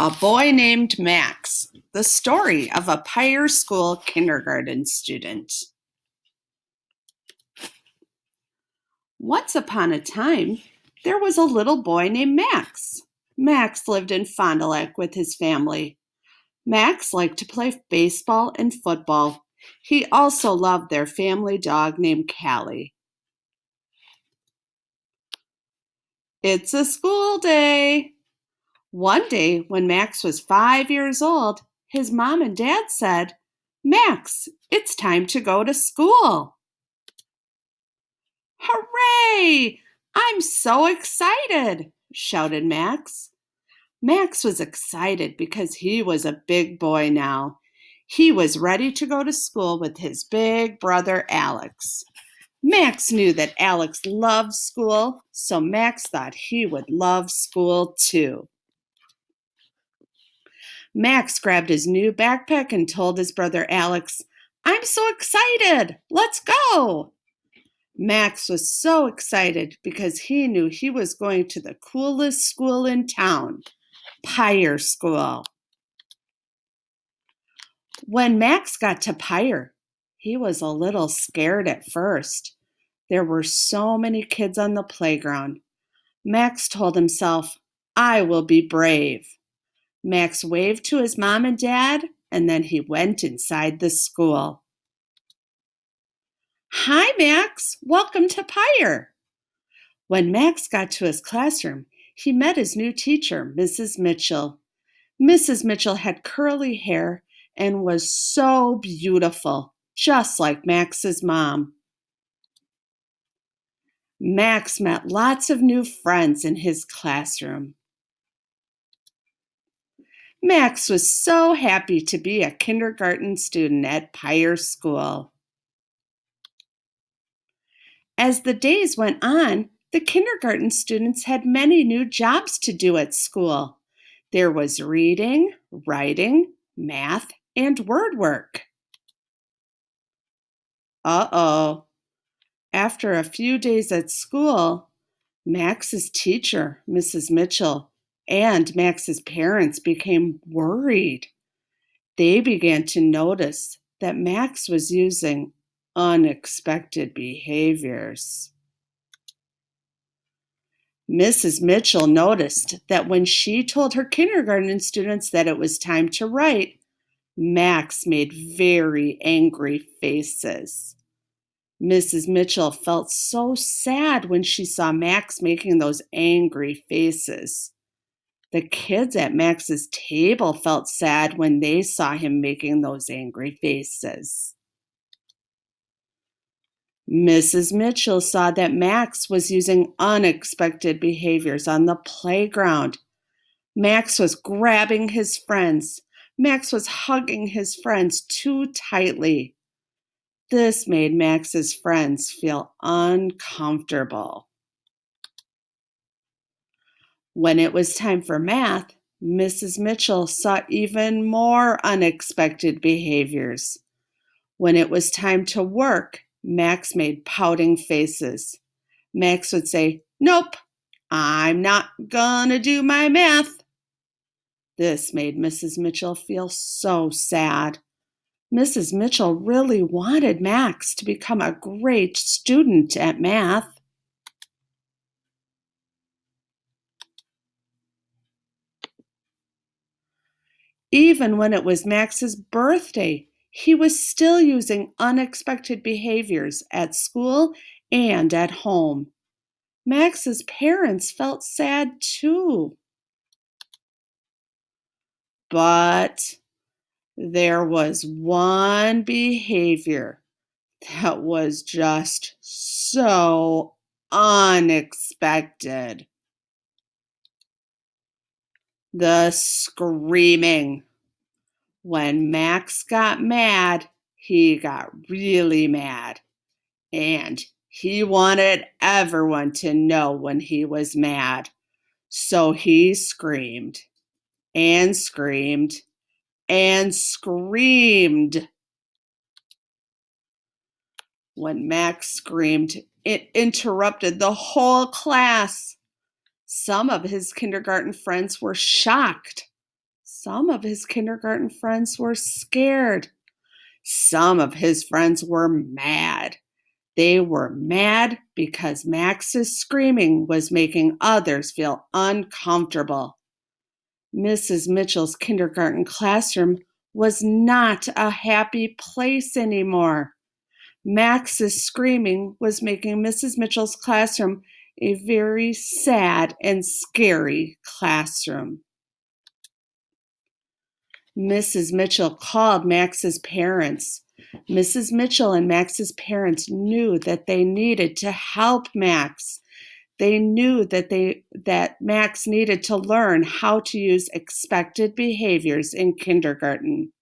A Boy Named Max, the story of a Pier School kindergarten student. Once upon a time, there was a little boy named Max. Max lived in Fond du Lac with his family. Max liked to play baseball and football. He also loved their family dog named Callie. It's a school day. One day, when Max was 5 years old, his mom and dad said, "Max, it's time to go to school." "Hooray! I'm so excited!" shouted Max. Max was excited because he was a big boy now. He was ready to go to school with his big brother Alex. Max knew that Alex loved school, so Max thought he would love school too. Max grabbed his new backpack and told his brother Alex, "I'm so excited! Let's go!" Max was so excited because he knew he was going to the coolest school in town, Pier School. When Max got to Pier, he was a little scared at first. There were so many kids on the playground. Max told himself, "I will be brave." Max waved to his mom and dad, and then he went inside the school. "Hi, Max. Welcome to Pier." When Max got to his classroom, he met his new teacher, Mrs. Mitchell. Mrs. Mitchell had curly hair and was so beautiful, just like Max's mom. Max met lots of new friends in his classroom. Max was so happy to be a kindergarten student at Pier School. As the days went on, the kindergarten students had many new jobs to do at school. There was reading, writing, math, and word work. Uh-oh. After a few days at school, Max's teacher, Mrs. Mitchell, and Max's parents became worried. They began to notice that Max was using unexpected behaviors. Mrs. Mitchell noticed that when she told her kindergarten students that it was time to write, Max made very angry faces. Mrs. Mitchell felt so sad when she saw Max making those angry faces. The kids at Max's table felt sad when they saw him making those angry faces. Mrs. Mitchell saw that Max was using unexpected behaviors on the playground. Max was grabbing his friends. Max was hugging his friends too tightly. This made Max's friends feel uncomfortable. When it was time for math, Mrs. Mitchell saw even more unexpected behaviors. When it was time to work, Max made pouting faces. Max would say, "Nope, I'm not gonna do my math." This made Mrs. Mitchell feel so sad. Mrs. Mitchell really wanted Max to become a great student at math. Even when it was Max's birthday, he was still using unexpected behaviors at school and at home. Max's parents felt sad too. But there was one behavior that was just so unexpected. The screaming. When Max got mad, he got really mad. And he wanted everyone to know when he was mad. So he screamed and screamed and screamed. When Max screamed, it interrupted the whole class. Some of his kindergarten friends were shocked. Some of his kindergarten friends were scared. Some of his friends were mad. They were mad because Max's screaming was making others feel uncomfortable. Mrs. Mitchell's kindergarten classroom was not a happy place anymore. Max's screaming was making Mrs. Mitchell's classroom a very sad and scary classroom. Mrs. Mitchell called Max's parents. Mrs. Mitchell and Max's parents knew that they needed to help Max. They knew that Max needed to learn how to use expected behaviors in kindergarten.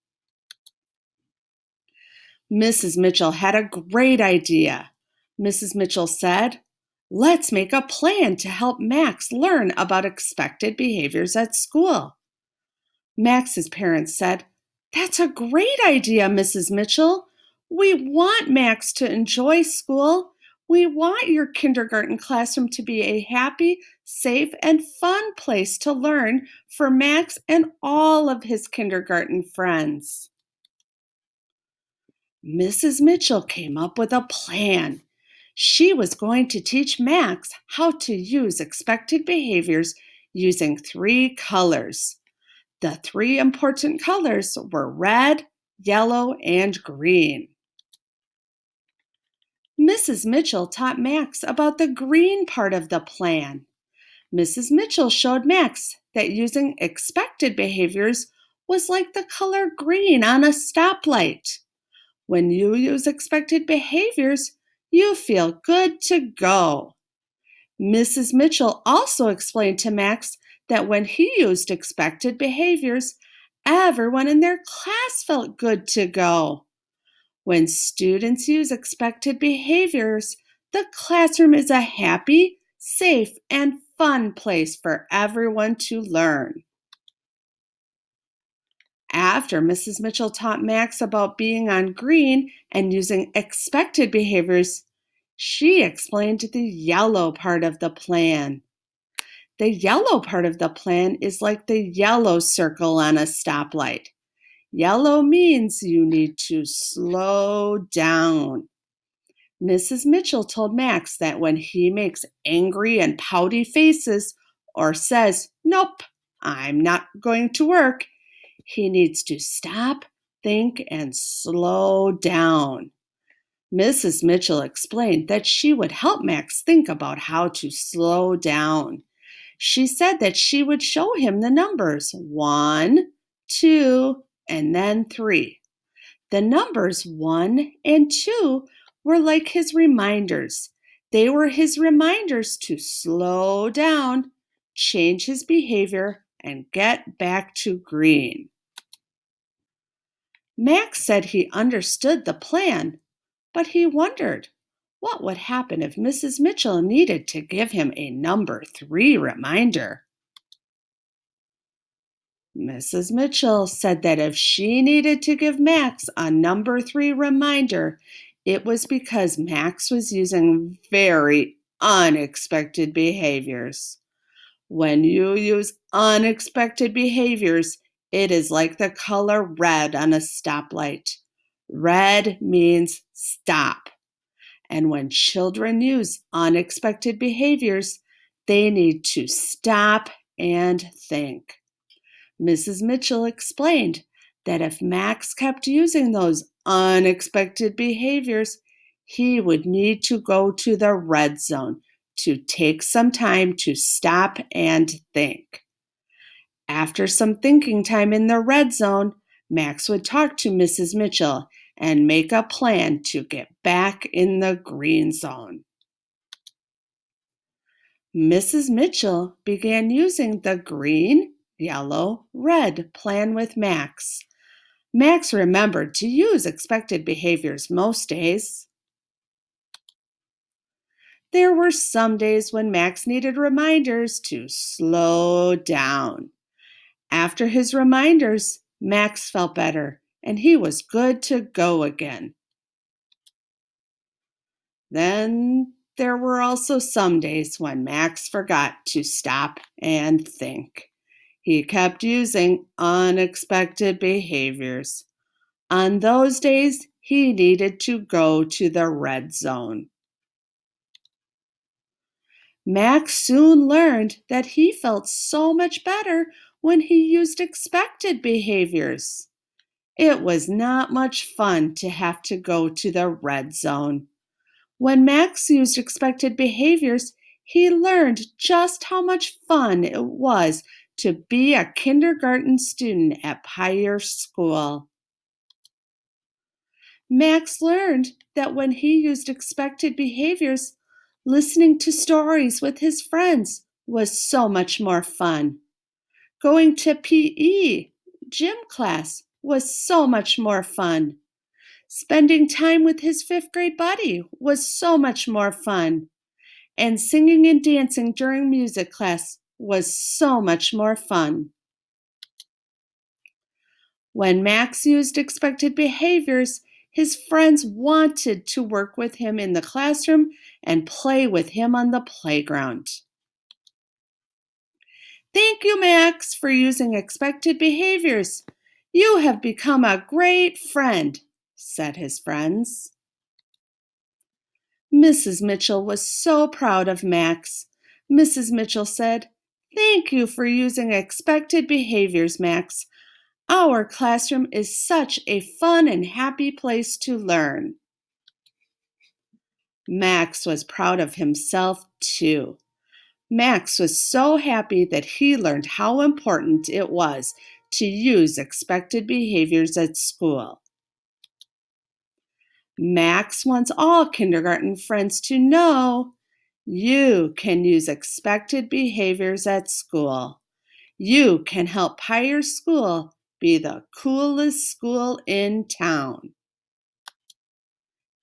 Mrs. Mitchell had a great idea. Mrs. Mitchell said, "Let's make a plan to help Max learn about expected behaviors at school." Max's parents said, "That's a great idea, Mrs. Mitchell. We want Max to enjoy school. We want your kindergarten classroom to be a happy, safe, and fun place to learn for Max and all of his kindergarten friends." Mrs. Mitchell came up with a plan. She was going to teach Max how to use expected behaviors using 3 colors. The 3 important colors were red, yellow, and green. Mrs. Mitchell taught Max about the green part of the plan. Mrs. Mitchell showed Max that using expected behaviors was like the color green on a stoplight. When you use expected behaviors, you feel good to go. Mrs. Mitchell also explained to Max that when he used expected behaviors, everyone in their class felt good to go. When students use expected behaviors, the classroom is a happy, safe, and fun place for everyone to learn. After Mrs. Mitchell taught Max about being on green and using expected behaviors, she explained the yellow part of the plan. The yellow part of the plan is like the yellow circle on a stoplight. Yellow means you need to slow down. Mrs. Mitchell told Max that when he makes angry and pouty faces or says, "Nope, I'm not going to work," he needs to stop, think, and slow down. Mrs. Mitchell explained that she would help Max think about how to slow down. She said that she would show him the numbers 1, 2, and then 3. The numbers 1 and 2 were like his reminders. They were his reminders to slow down, change his behavior, and get back to green. Max said he understood the plan, but he wondered what would happen if Mrs. Mitchell needed to give him a number 3 reminder. Mrs. Mitchell said that if she needed to give Max a number 3 reminder, it was because Max was using very unexpected behaviors. When you use unexpected behaviors, it is like the color red on a stoplight. Red means stop. And when children use unexpected behaviors, they need to stop and think. Mrs. Mitchell explained that if Max kept using those unexpected behaviors, he would need to go to the red zone to take some time to stop and think. After some thinking time in the red zone, Max would talk to Mrs. Mitchell and make a plan to get back in the green zone. Mrs. Mitchell began using the green, yellow, red plan with Max. Max remembered to use expected behaviors most days. There were some days when Max needed reminders to slow down. After his reminders, Max felt better and he was good to go again. Then there were also some days when Max forgot to stop and think. He kept using unexpected behaviors. On those days, he needed to go to the red zone. Max soon learned that he felt so much better when he used expected behaviors. It was not much fun to have to go to the red zone. When Max used expected behaviors, he learned just how much fun it was to be a kindergarten student at Pier School. Max learned that when he used expected behaviors, listening to stories with his friends was so much more fun. Going to PE, gym class, was so much more fun. Spending time with his fifth grade buddy was so much more fun. And singing and dancing during music class was so much more fun. When Max used expected behaviors, his friends wanted to work with him in the classroom and play with him on the playground. Thank you, Max, for using expected behaviors. You have become a great friend, said his friends. Mrs. Mitchell was so proud of Max. Mrs. Mitchell said, "Thank you for using expected behaviors, Max. Our classroom is such a fun and happy place to learn." Max was proud of himself too. Max was so happy that he learned how important it was to use expected behaviors at school. Max wants all kindergarten friends to know you can use expected behaviors at school. You can help Pier School be the coolest school in town.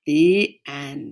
The end.